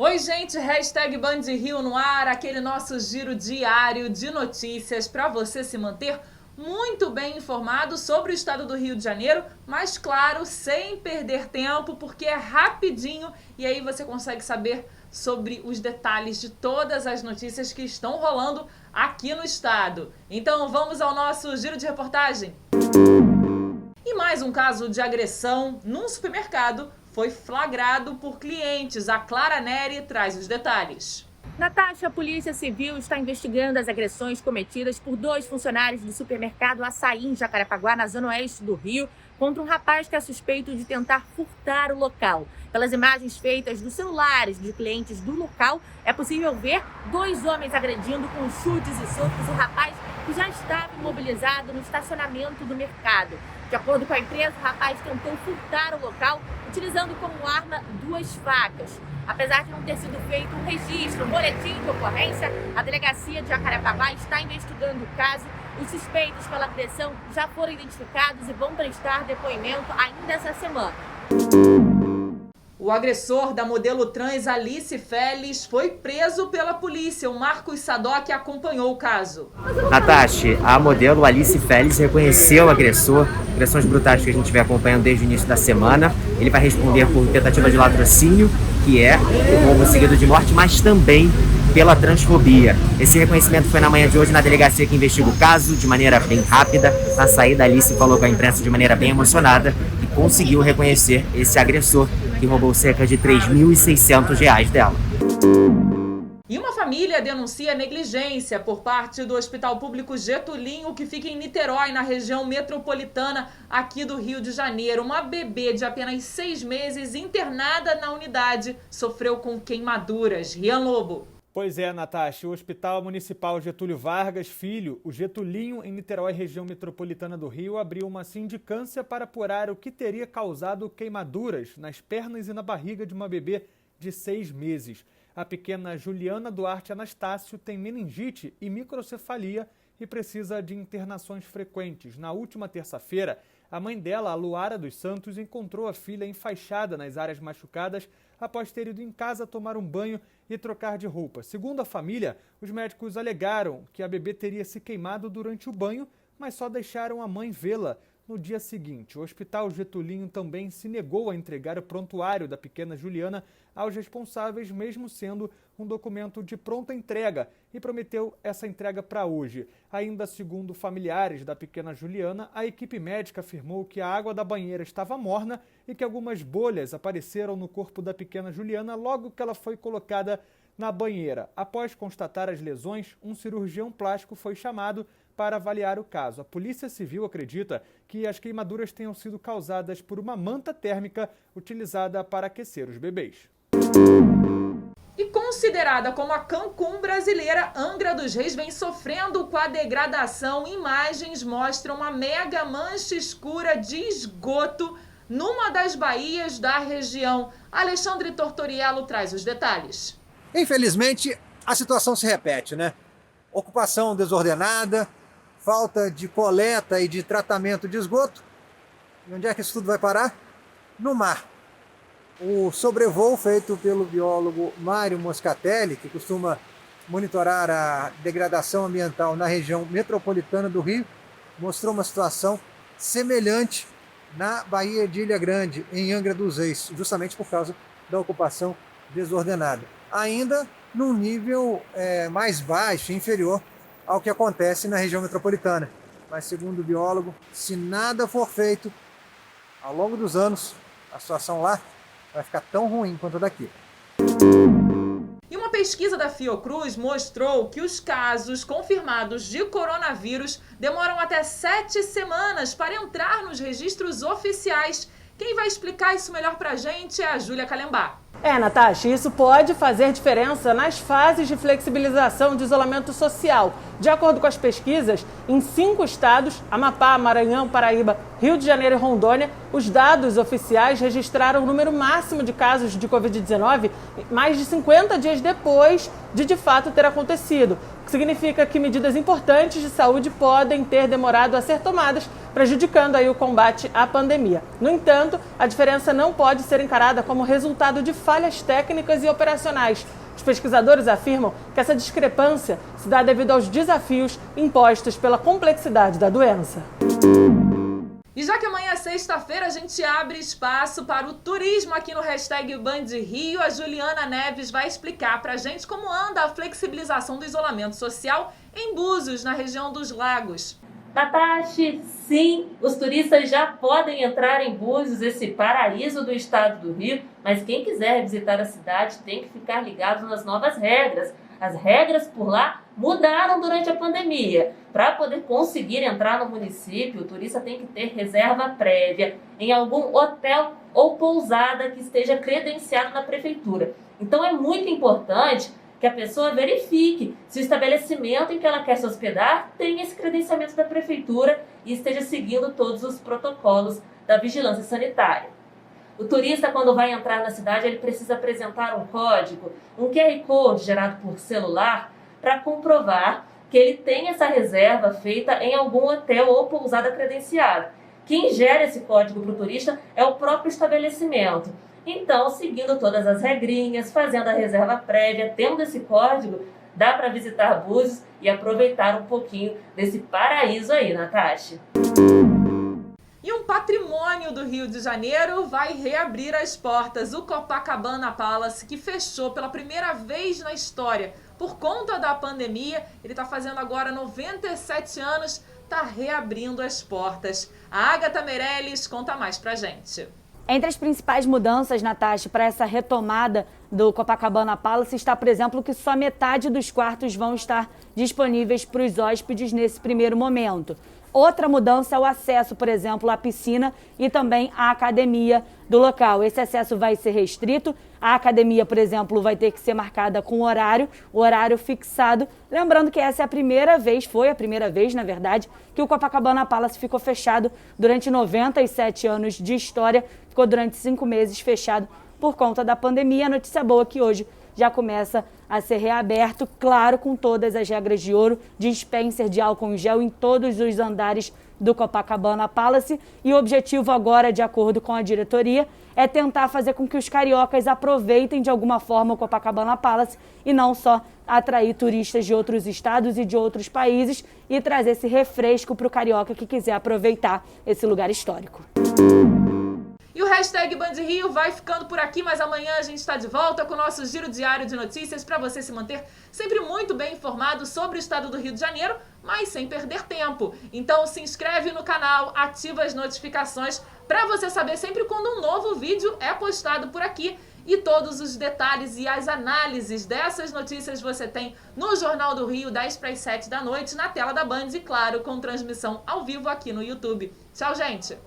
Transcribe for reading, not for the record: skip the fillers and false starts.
Oi, gente, hashtag Band Rio no ar, aquele nosso giro diário de notícias para você se manter muito bem informado sobre o estado do Rio de Janeiro, mas claro, sem perder tempo, porque é rapidinho e aí você consegue saber sobre os detalhes de todas as notícias que estão rolando aqui no estado. Então vamos ao nosso giro de reportagem. E mais um caso de agressão num supermercado foi flagrado por clientes. A Clara Neri traz os detalhes. Natasha, a Polícia Civil está investigando as agressões cometidas por 2 funcionários do supermercado Açaí, em Jacarepaguá, na zona oeste do Rio, contra um rapaz que é suspeito de tentar furtar o local. Pelas imagens feitas dos celulares de clientes do local, é possível ver 2 homens agredindo com chutes e socos o rapaz que já estava imobilizado no estacionamento do mercado. De acordo com a empresa, o rapaz tentou furtar o local utilizando como arma 2 facas. Apesar de não ter sido feito um registro, um boletim de ocorrência, a delegacia de Jacarepaguá está investigando o caso. Os suspeitos pela agressão já foram identificados e vão prestar depoimento ainda essa semana. O agressor da modelo trans Alice Félix foi preso pela polícia. O Marcos Sadoc acompanhou o caso. Natasha, a modelo Alice Félix reconheceu o agressor. Agressões brutais que a gente vem acompanhando desde o início da semana. Ele vai responder por tentativa de latrocínio, que é o roubo seguido de morte, mas também pela transfobia. Esse reconhecimento foi na manhã de hoje na delegacia que investiga o caso, de maneira bem rápida. Na saída, Alice falou com a imprensa de maneira bem emocionada e conseguiu reconhecer esse agressor que roubou cerca de R$ 3.600 dela. E uma família denuncia negligência por parte do Hospital Público Getulinho, que fica em Niterói, na região metropolitana aqui do Rio de Janeiro. Uma bebê de apenas 6 meses, internada na unidade, sofreu com queimaduras. Rian Lobo. Pois é, Natasha, o Hospital Municipal Getúlio Vargas Filho, o Getulinho, em Niterói, região metropolitana do Rio, abriu uma sindicância para apurar o que teria causado queimaduras nas pernas e na barriga de uma bebê de 6 meses. A pequena Juliana Duarte Anastácio tem meningite e microcefalia e precisa de internações frequentes. Na última terça-feira, a mãe dela, a Luara dos Santos, encontrou a filha enfaixada nas áreas machucadas após ter ido em casa tomar um banho e trocar de roupa. Segundo a família, os médicos alegaram que a bebê teria se queimado durante o banho, mas só deixaram a mãe vê-la no dia seguinte. O Hospital Getulinho também se negou a entregar o prontuário da pequena Juliana aos responsáveis, mesmo sendo um documento de pronta entrega, e prometeu essa entrega para hoje. Ainda segundo familiares da pequena Juliana, a equipe médica afirmou que a água da banheira estava morna e que algumas bolhas apareceram no corpo da pequena Juliana logo que ela foi colocada na banheira. Após constatar as lesões, um cirurgião plástico foi chamado para avaliar o caso. A Polícia Civil acredita que as queimaduras tenham sido causadas por uma manta térmica utilizada para aquecer os bebês. E considerada como a Cancún brasileira, Angra dos Reis vem sofrendo com a degradação. Imagens mostram uma mega mancha escura de esgoto numa das baías da região. Alexandre Tortoriello traz os detalhes. Infelizmente, a situação se repete, né? Ocupação desordenada, falta de coleta e de tratamento de esgoto. E onde é que isso tudo vai parar? No mar. O sobrevoo feito pelo biólogo Mário Moscatelli, que costuma monitorar a degradação ambiental na região metropolitana do Rio, mostrou uma situação semelhante na Baía de Ilha Grande, em Angra dos Reis, justamente por causa da ocupação desordenada. Ainda num nível mais baixo, inferior ao que acontece na região metropolitana. Mas, segundo o biólogo, se nada for feito ao longo dos anos, a situação lá vai ficar tão ruim quanto a daqui. E uma pesquisa da Fiocruz mostrou que os casos confirmados de coronavírus demoram até 7 semanas para entrar nos registros oficiais. Quem vai explicar isso melhor pra gente é a Júlia Calembá. Natasha, isso pode fazer diferença nas fases de flexibilização de isolamento social. De acordo com as pesquisas, em 5 estados, Amapá, Maranhão, Paraíba, Rio de Janeiro e Rondônia, os dados oficiais registraram o número máximo de casos de Covid-19 mais de 50 dias depois de fato ter acontecido. que significa que medidas importantes de saúde podem ter demorado a ser tomadas, prejudicando aí o combate à pandemia. No entanto, a diferença não pode ser encarada como resultado de falhas técnicas e operacionais. Os pesquisadores afirmam que essa discrepância se dá devido aos desafios impostos pela complexidade da doença. E já que amanhã é sexta-feira, a gente abre espaço para o turismo aqui no #BandRio, a Juliana Neves vai explicar pra gente como anda a flexibilização do isolamento social em Búzios, na região dos Lagos. Natasha, sim, os turistas já podem entrar em Búzios, esse paraíso do estado do Rio, mas quem quiser visitar a cidade tem que ficar ligado nas novas regras. As regras por lá mudaram durante a pandemia. Para poder conseguir entrar no município, o turista tem que ter reserva prévia em algum hotel ou pousada que esteja credenciado na prefeitura. Então é muito importante que a pessoa verifique se o estabelecimento em que ela quer se hospedar tem esse credenciamento da prefeitura e esteja seguindo todos os protocolos da vigilância sanitária. O turista, quando vai entrar na cidade, ele precisa apresentar um código, um QR Code gerado por celular, para comprovar que ele tem essa reserva feita em algum hotel ou pousada credenciada. Quem gera esse código para o turista é o próprio estabelecimento. Então, seguindo todas as regrinhas, fazendo a reserva prévia, tendo esse código, dá para visitar Búzios e aproveitar um pouquinho desse paraíso aí, Natasha. E um patrimônio do Rio de Janeiro vai reabrir as portas. O Copacabana Palace, que fechou pela primeira vez na história por conta da pandemia, ele está fazendo agora 97 anos, está reabrindo as portas. A Agatha Meirelles conta mais pra gente. Entre as principais mudanças, Natasha, para essa retomada do Copacabana Palace está, por exemplo, que só metade dos quartos vão estar disponíveis para os hóspedes nesse primeiro momento. Outra mudança é o acesso, por exemplo, à piscina e também à academia do local. Esse acesso vai ser restrito. A academia, por exemplo, vai ter que ser marcada com o horário fixado. Lembrando que essa é a primeira vez, foi a primeira vez, na verdade, que o Copacabana Palace ficou fechado durante 97 anos de história. Ficou durante 5 meses fechado por conta da pandemia. A notícia boa é que hoje já começa a ser reaberto, claro, com todas as regras de ouro, dispenser de álcool em gel em todos os andares do Copacabana Palace. E o objetivo agora, de acordo com a diretoria, é tentar fazer com que os cariocas aproveitem de alguma forma o Copacabana Palace e não só atrair turistas de outros estados e de outros países e trazer esse refresco para o carioca que quiser aproveitar esse lugar histórico. E o #BandRio vai ficando por aqui, mas amanhã a gente está de volta com o nosso giro diário de notícias para você se manter sempre muito bem informado sobre o estado do Rio de Janeiro, mas sem perder tempo. Então se inscreve no canal, ativa as notificações para você saber sempre quando um novo vídeo é postado por aqui. E todos os detalhes e as análises dessas notícias você tem no Jornal do Rio, 10 para as 7 da noite, na tela da Band e, claro, com transmissão ao vivo aqui no YouTube. Tchau, gente!